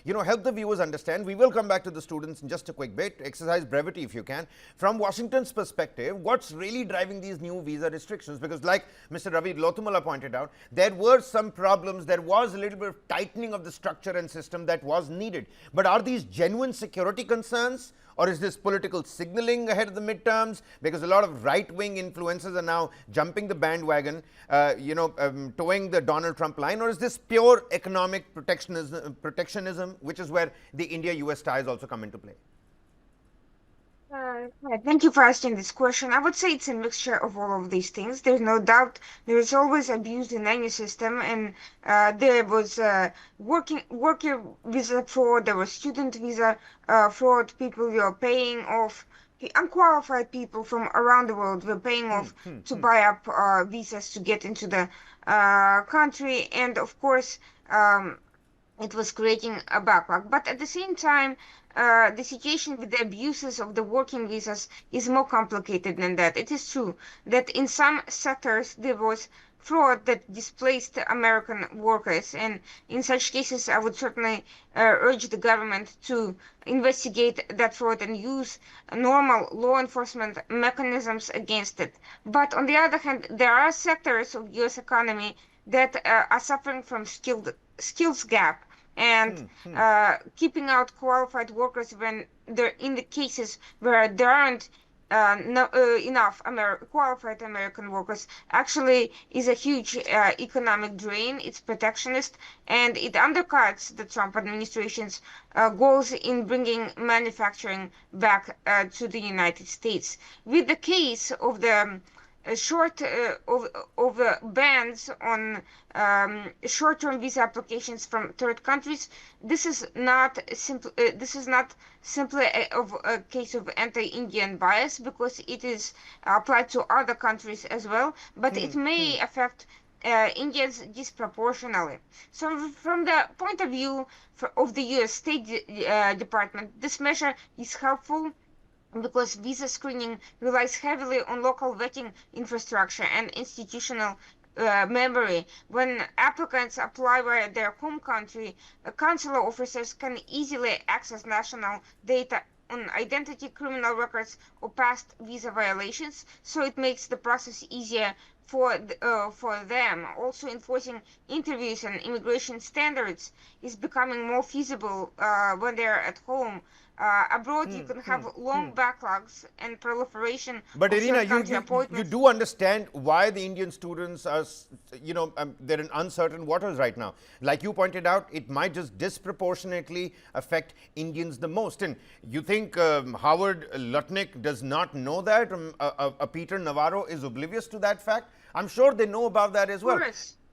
help the viewers understand. We will come back to the students in just a quick bit. Exercise brevity if you can. From Washington's perspective, what's really driving these new visa restrictions? Because like Mr. Ravi Lotumala pointed out, there were some problems. There was a little bit of tightening of the structure and system that was needed. But are these genuine security concerns? Or is this political signaling ahead of the midterms? Because a lot of right-wing influencers are now jumping the bandwagon, towing the Donald Trump line. Or is this pure economic protectionism, which is where the India-US ties also come into play? Thank you for asking this question. I would say it's a mixture of all of these things. There's no doubt there is always abuse in any system, and there was worker visa fraud, there was student visa fraud. People were paying off, the unqualified people from around the world were paying off to buy up visas to get into the country, and of course, it was creating a backlog. But at the same time, the situation with the abuses of the working visas is more complicated than that. It is true that in some sectors there was fraud that displaced American workers, and in such cases, I would certainly urge the government to investigate that fraud and use normal law enforcement mechanisms against it. But on the other hand, there are sectors of U.S. economy that are suffering from skills gap, and keeping out qualified workers when they're in the cases where there aren't enough qualified American workers actually is a huge economic drain. It's protectionist, and it undercuts the Trump administration's goals in bringing manufacturing back to the United States. With the case of the short of bans on short-term visa applications from third countries. This is not simply a case of anti-Indian bias, because it is applied to other countries as well, but it may affect Indians disproportionately. So from the point of view of the US State Department, this measure is helpful because visa screening relies heavily on local vetting infrastructure and institutional memory. When applicants apply via their home country, consular officers can easily access national data on identity, criminal records, or past visa violations, so it makes the process easier for them. Also, enforcing interviews and immigration standards is becoming more feasible when they're at home. Abroad, you can have long backlogs and proliferation But of Irina, third-country you appointments. do understand why the Indian students are, they're in uncertain waters right now. Like you pointed out, it might just disproportionately affect Indians the most. And you think Howard Lutnick does not know that? Peter Navarro is oblivious to that fact? I'm sure they know about that as Of well. course.